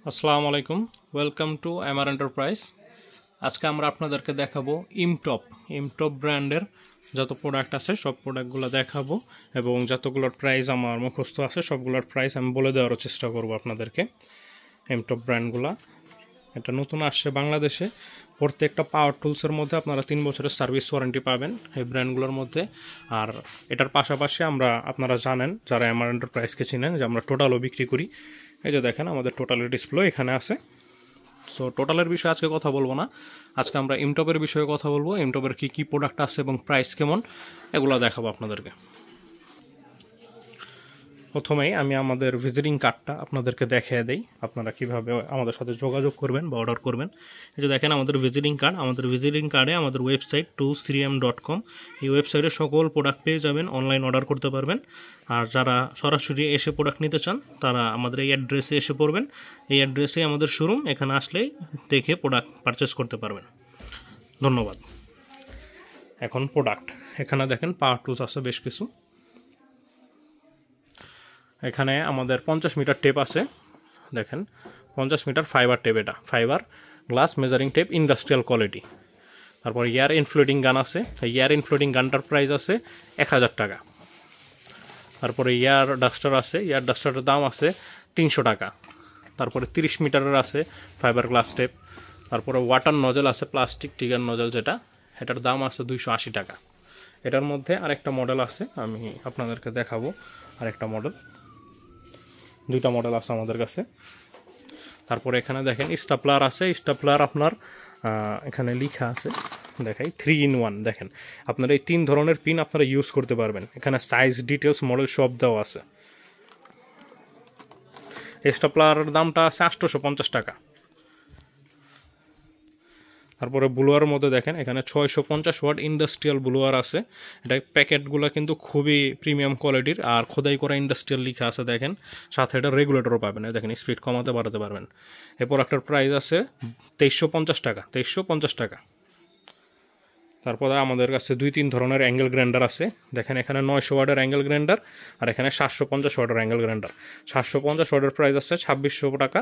আসসালামু আলাইকুম, welcome to MR enterprise. আজকে আমরা আপনাদেরকে দেখাবো ইমটপ ব্র্যান্ডের যত প্রোডাক্ট আছে সব প্রোডাক্টগুলো দেখাবো এবং যতগুলোর প্রাইস আমার মুখস্থ আছে সবগুলোর প্রাইস আমি বলে দেওয়ার চেষ্টা করব আপনাদেরকে। ইমটপ ব্র্যান্ডগুলো এটা নতুন আসছে বাংলাদেশে। প্রত্যেকটা পাওয়ার টুলসের মধ্যে আপনারা 3 বছরের সার্ভিস ওয়ারেন্টি পাবেন এই ব্র্যান্ডগুলোর মধ্যে। আর এটার পাশাপাশি আপনারা জানেন যারা এমআর এন্টারপ্রাইজকে চিনেন যে আমরা টোটালও বিক্রি করি। এই যে দেখেন আমাদের টোটালের ডিসপ্লে এখানে আছে। সো টোটালের বিষয়ে আজকে কথা বলবো না, আজকে আমরা ইমটপের বিষয়ে কথা বলবো। ইমটপের কী কী প্রোডাক্ট আছে এবং প্রাইস কেমন এগুলো দেখাবো আপনাদেরকে। প্রথমেই আমি আমাদের ভিজিটিং কার্ডটা আপনাদেরকে দেখিয়ে দেই, আপনারা কিভাবে আমাদের সাথে যোগাযোগ করবেন বা অর্ডার করবেন। এই যে দেখেন আমাদের ভিজিটিং কার্ডে আমাদের ওয়েবসাইট tools3m.com, এই ওয়েবসাইটে সকল প্রোডাক্ট পেয়ে যাবেন, অনলাইন অর্ডার করতে পারবেন। আর যারা সরাসরি এসে প্রোডাক্ট নিতে চান তারা আমাদের এই অ্যাড্রেসে এসে পড়বেন। এই অ্যাড্রেসে আমাদের শোরুম, এখানে আসলেই দেখে প্রোডাক্ট পারচেস করতে পারবেন। ধন্যবাদ। এখন প্রোডাক্ট, এখানে দেখেন পাওয়ার টুলস আছে বেশ কিছু। এখানে আমাদের 50 মিটার টেপ আছে, দেখেন 50 মিটার ফাইবার টেপ, এটা fibre glass measuring tape industrial quality. তারপর এয়ার ইনফ্লুডিং গান আছে, এই এয়ার ইনফ্লুডিং গানটার প্রাইস আছে 1000 টাকা। তারপরে এয়ার ডাস্টার আছে, এয়ার ডাস্টারের দাম আছে 300 টাকা। তারপরে 30 মিটারের আছে ফাইবার গ্লাস টেপ। তারপরে ওয়াটার নজল আছে, প্লাস্টিক টিগার নজল যেটা, এটার দাম আছে 280 টাকা। এটার মধ্যে আরেকটা মডেল আছে, আমি আপনাদেরকে দেখাবো আরেকটা মডেল। দুইটা মডেল আছে আমাদের কাছে। তারপরে এখানে দেখেন স্টাপলার আছে, স্টাপলার আপনার এখানে লেখা আছে, দেখাই 3-in-1। দেখেন আপনার এই 3 ধরনের পিন আপনারা ইউজ করতে পারবেন। এখানে সাইজ ডিটেলস মডেল সব দেওয়া আছে। স্টাপলারের দামটা আছে 850 টাকা। তারপরে ব্লোয়ারের মধ্যে দেখেন এখানে 650 ওয়াট ইন্ডাস্ট্রিয়াল ব্লোয়ার আছে। এটা প্যাকেটগুলো কিন্তু খুবই প্রিমিয়াম কোয়ালিটির আর খোদাই করা ইন্ডাস্ট্রিয়াল লেখা আছে। দেখেন সাথে এটা রেগুলেটরও পাবেন, দেখেন স্পিড কমাতে বাড়াতে পারবেন। এই প্রোডাক্টের প্রাইস আছে 2350 টাকা, 2350 টাকা। তারপরে আমাদের কাছে 2-3 ধরনের অ্যাঙ্গেল গ্রাইন্ডার আছে। দেখেন এখানে 900 ওয়াটের অ্যাঙ্গেল গ্রাইন্ডার আর এখানে 750 ওয়াটের অ্যাঙ্গেল গ্রাইন্ডার। 750 ওয়াটের প্রাইস আছে 2600 টাকা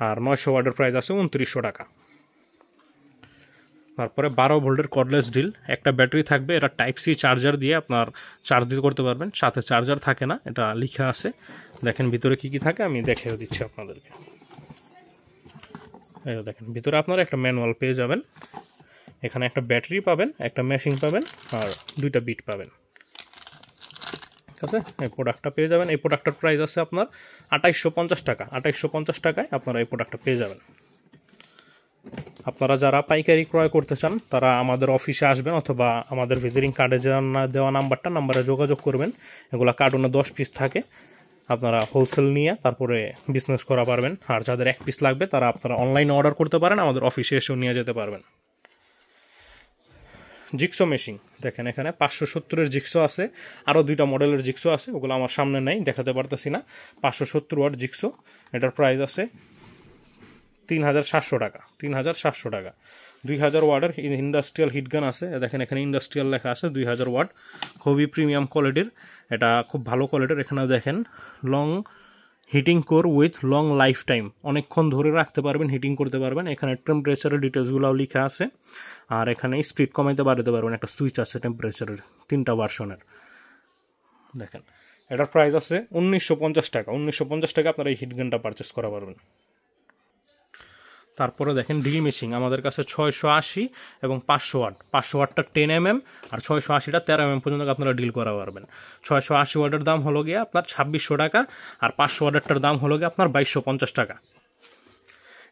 আর 900 ওয়াটের প্রাইস আছে 2900 টাকা। তারপরে 12 ভোল্টের কর্ডলেস ড্রিল, একটা ব্যাটারি থাকবে, এটা টাইপ সি চার্জার দিয়ে আপনার চার্জ দিতে করতে পারবেন, সাথে চার্জার থাকে না, এটা লেখা আছে। দেখেন ভিতরে কি কি থাকে আমি দেখিয়ে দিচ্ছি আপনাদেরকে। এই দেখেন ভিতরে আপনারা একটা ম্যানুয়াল পেয়ে যাবেন, এখানে একটা ব্যাটারি পাবেন, একটা মেশিন পাবেন আর 2টা বিট পাবেন। ঠিক আছে, এই প্রোডাক্টটা পেয়ে যাবেন। এই প্রোডাক্টটার প্রাইস আছে আপনার 2850 টাকা। 2850 টাকায় আপনারা এই প্রোডাক্টটা পেয়ে যাবেন। আপনারা যারা পাইকারি ক্রয় করতে চান তারা আমাদের অফিসে আসবেন অথবা আমাদের ভিজিটিং কার্ডে দেওয়া নাম্বারে যোগাযোগ করবেন। এগুলো কার্টুনে 10 পিস থাকে, আপনারা হোলসেল নিয়ে তারপরে বিজনেস করা পারবেন। আর যাদের 1 পিস লাগবে তারা আপনারা অনলাইনে অর্ডার করতে পারেন, আমাদের অফিসে এসেও নিয়ে যেতে পারবেন। জিক্সো মেশিন, দেখেন এখানে 570-এর জিক্সো আছে, আরও 2টা মডেলের জিক্সো আছে, ওগুলো আমার সামনে নেই দেখাতে পারতেছি না। 570 ওয়াট জিক্সো, এটার প্রাইস আছে 3700 টাকা। 3700 টাকা। 2000 ওয়াটের ইন্ডাস্ট্রিয়াল হিটগান আছে, দেখেন এখানে ইন্ডাস্ট্রিয়াল লেখা আছে, 2000 ওয়াট, খুবই প্রিমিয়াম কোয়ালিটির, এটা খুব ভালো কোয়ালিটির। এখানে দেখেন long heating core with long life time, অনেকক্ষণ ধরে রাখতে পারবেন, হিটিং করতে পারবেন। এখানে টেম্পারেচারের ডিটেলসগুলোও লেখা আছে আর এখানে স্পিড কমাইতে বাড়াতে পারবেন, একটা সুইচ আছে টেম্পারেচারের, 3টা ভার্সনের। দেখেন এটার প্রাইস আছে 1950 টাকা। 1950 টাকা আপনারা এই হিটগানটা পারচেস করা পারবেন। তারপরে দেখেন ড্রিল মেশিন আমাদের কাছে 680 এবং 500 ওয়াট। 500 ওয়াটটা 10 mm আর 680টা 13 mm পর্যন্ত আপনারা ডিল করা পারবেন। 680 ওয়াটের দাম হলো গিয়ে আপনার 2600 টাকা আর 500 ওয়াটেরটার দাম হলো গিয়ে আপনার 2250 টাকা।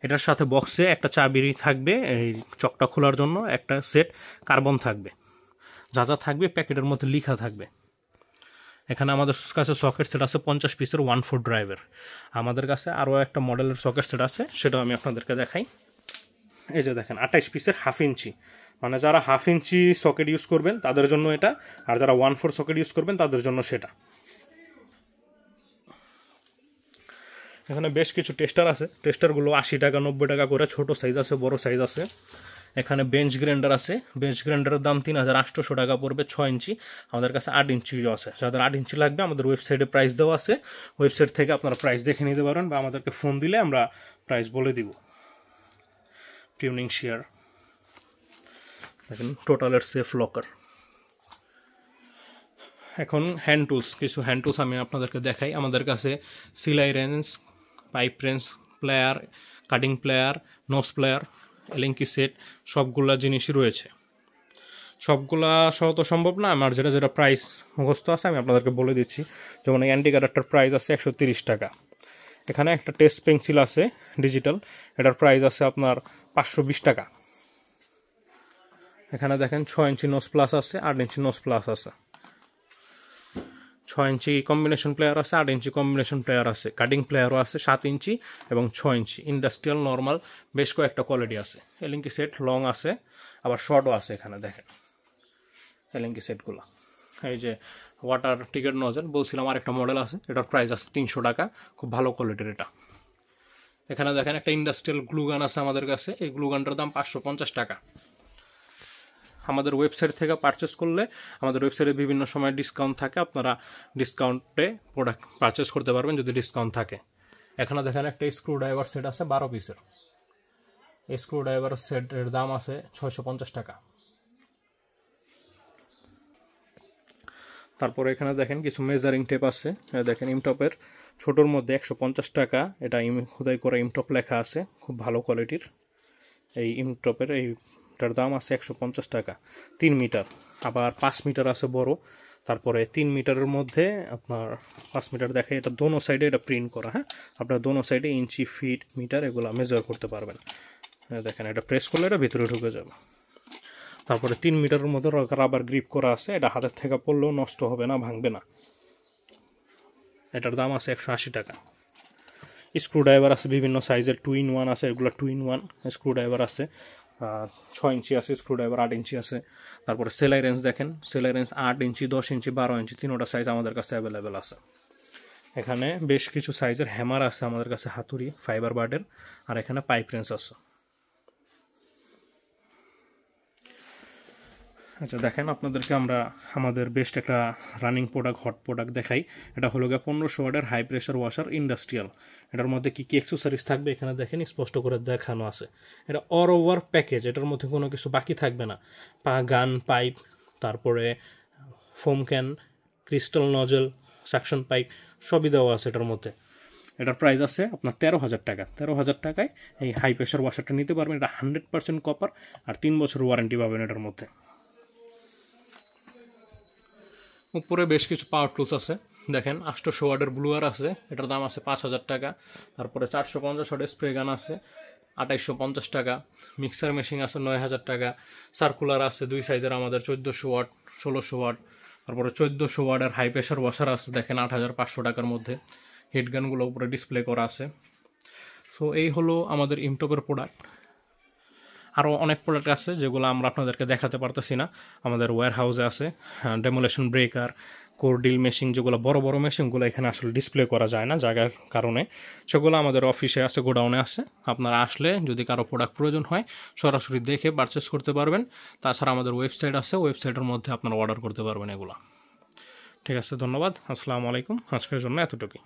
এটার সাথে বক্সে একটা চাবি থাকবে, এই চকটা খোলার জন্য একটা সেট কার্বন থাকবে, যা যা থাকবে প্যাকেটের মধ্যে লেখা থাকবে। এখানে আমাদের কাছে সকেট সেট আছে 50 পিসের 1/4 ড্রাইভের। আমাদের কাছে আরও একটা মডেলের সকেট সেট আছে, সেটাও আমি আপনাদেরকে দেখাই। এই যে দেখেন 28 পিসের 1/2 ইঞ্চি, মানে যারা 1/2 ইঞ্চি সকেট ইউজ করবেন তাদের জন্য এটা, আর যারা 1/4 সকেট ইউজ করবেন তাদের জন্য সেটা। এখানে বেশ কিছু টেস্টার আছে, টেস্টারগুলো 80 টাকা 90 টাকা করে, ছোট সাইজ আছে বড় সাইজ আছে। এখানে বেঞ্চ গ্রাইন্ডার আছে, বেঞ্চ গ্রাইন্ডারের দাম 3800 টাকা পড়বে, 6 ইঞ্চি। আমাদের কাছে 8 ইঞ্চিও আছে। যাদের 8 ইঞ্চি লাগবে আমাদের ওয়েবসাইটে প্রাইস দেওয়া আছে, ওয়েবসাইট থেকে আপনারা প্রাইস দেখে নিতে পারেন বা আমাদেরকে ফোন দিলে আমরা প্রাইস বলে দিব। টিউনিং শেয়ার দেখেন, টোটালের সেফ লকার। এখন হ্যান্ড টুলস, কিছু হ্যান্ড টুলস আমি আপনাদেরকে দেখাই। আমাদের কাছে সিলাই wrench, pipe wrench, plier, cutting plier, nose plier, Allen key set সবগুলা জিনিসই রয়েছে। সবগুলা সহ তো সম্ভব না, আমার যেটা যেটা প্রাইস মুখস্থ আছে আমি আপনাদেরকে বলে দিচ্ছি। যেমন এই অ্যান্টি কাটারটার প্রাইস আছে 130 টাকা। এখানে একটা টেস্ট পেন্সিল আছে ডিজিটাল, এটার প্রাইস আছে আপনার 520 টাকা। এখানে দেখেন 6 ইঞ্চি নোজ প্লাস আছে, 8 ইঞ্চি নোজ প্লাস আছে, 6 ইঞ্চি কম্বিনেশন প্লেয়ার আছে, 8 ইঞ্চি কম্বিনেশন প্লেয়ার আছে, কাটিং প্লেয়ারও আছে 7 ইঞ্চি এবং 6 ইঞ্চি। ইন্ডাস্ট্রিয়াল, নর্মাল বেশ কয়েকটা কোয়ালিটি আছে। এলিঙ্কি সেট লং আছে, আবার শর্টও আছে। এখানে দেখেন এলিঙ্কি সেটগুলো। এই যে ওয়াটার টিকেট নজেল বলছিলাম, আরেকটা মডেল আছে, এটার প্রাইস আছে 300 টাকা, খুব ভালো কোয়ালিটির এটা। এখানে দেখেন একটা ইন্ডাস্ট্রিয়াল গ্লুগান আছে আমাদের কাছে, এই গ্লুগানটার দাম 550 টাকা। আমাদের ওয়েবসাইট থেকে পারচেস করলে আমাদের ওয়েবসাইটে বিভিন্ন সময় ডিসকাউন্ট থাকে, আপনারা ডিসকাউন্টে প্রোডাক্ট পারচেস করতে পারবেন যদি ডিসকাউন্ট থাকে। এখানে দেখেন একটা স্ক্রু ড্রাইভার সেট আছে 12 পিসের। এই স্ক্রু ড্রাইভার সেটের দাম আছে 650 টাকা। তারপরে এখানে দেখেন কিছু মেজারিং টেপ আছে, দেখেন ইমটপের ছোটোর মধ্যে 150 টাকা। এটা খোদাই করা ইমটপ লেখা আছে, খুব ভালো কোয়ালিটির। এই ইমটপের এইটার দাম আছে 150 টাকা। 3 মিটার, আবার 5 মিটার আছে বড়। তারপরে 3 মিটারের মধ্যে আপনার 5 মিটার দেখে, এটা দোনো সাইডে এটা প্রিন্ট করা। হ্যাঁ, আপনার দোনো সাইডে ইঞ্চি, ফিট, মিটার এগুলো মেজার করতে পারবেন। দেখেন এটা প্রেস করলে এটা ভিতরে ঢুকে যাবে। তারপরে 3 মিটারের মধ্যে রাবার গ্রিপ করা আছে, এটা হাতের থেকে পড়লেও নষ্ট হবে না, ভাঙবে না। এটার দাম আছে 180 টাকা। স্ক্রু ড্রাইভার আছে বিভিন্ন সাইজের, 2 in 1 আছে, এগুলো 2 in 1 স্ক্রু ড্রাইভার আছে। 6 ইঞ্চি আছে স্ক্রু ড্রাইভার, 8 ইঞ্চি আছে। তারপরে সেলাই রেঞ্জ দেখেন, সেলাই রেঞ্জ 8 ইঞ্চি, 10 ইঞ্চি, 12 ইঞ্চি, তিনোটা সাইজ আমাদের কাছে অ্যাভেলেবেল আছে। এখানে বেশ কিছু সাইজের হ্যামার আছে আমাদের কাছে, হাতুড়ি, ফাইবার বার্ডের। আর এখানে পাইপ রেঞ্জ আছে। আচ্ছা দেখেন, আপনাদেরকে আমরা আমাদের বেস্ট একটা রানিং প্রোডাক্ট, হট প্রোডাক্ট দেখাই। এটা হলো গিয়ে 1500 ওয়াটের হাই প্রেশার ওয়াশার ইন্ডাস্ট্রিয়াল। এটার মধ্যে কী কী অ্যাক্সেসরিজ থাকবে এখানে দেখেন স্পষ্ট করে দেখানো আছে। এটা অল ওভার প্যাকেজ, এটার মধ্যে কোনো কিছু বাকি থাকবে না। গান, পাইপ, তারপরে foam can, crystal nozzle, suction pipe সবই দেওয়া আছে এটার মধ্যে। এটার প্রাইস আছে আপনার 13,000 টাকা। 13,000 টাকায় এই হাই প্রেশার ওয়াশারটা নিতে পারবেন। এটা 100% কপার আর 3 বছর ওয়ারেন্টি পাবেন এটার মধ্যে। উপরে বেশ কিছু পাওয়ার টুলস আছে, দেখেন 800 ওয়াটের ব্লুয়ার আছে, এটার দাম আছে 5,000 টাকা। তারপরে 450 ওয়াটের স্প্রে গান আছে 2850 টাকা। মিক্সার মেশিন আছে 9,000 টাকা। সার্কুলার আছে 2 সাইজের আমাদের, 1400 ওয়াট, 1600 ওয়াট। তারপরে 1400 ওয়াটের হাই প্রেশার ওয়াশার আছে দেখেন 8,500 টাকার মধ্যে। হেডগানগুলো উপরে ডিসপ্লে করা আছে। সো এই হলো আমাদের ইমটপের প্রোডাক্ট। আরও অনেক প্রোডাক্ট আছে যেগুলো আমরা আপনাদেরকে দেখাতে পারতেছি না, আমাদের ওয়্যার হাউসে আছে। Demolition breaker, core deal machine, যেগুলো বড় বড় মেশিনগুলো এখানে আসলে ডিসপ্লে করা যায় না জায়গার কারণে, সেগুলো আমাদের অফিসে আছে, গোডাউনে আছে। আপনারা আসলে যদি কারো প্রোডাক্ট প্রয়োজন হয় সরাসরি দেখে পারচেস করতে পারবেন। তাছাড়া আমাদের ওয়েবসাইট আছে, ওয়েবসাইটের মধ্যে আপনারা অর্ডার করতে পারবেন এগুলো। ঠিক আছে, ধন্যবাদ, আসসালামু আলাইকুম। আজকের জন্য এতটুকুই।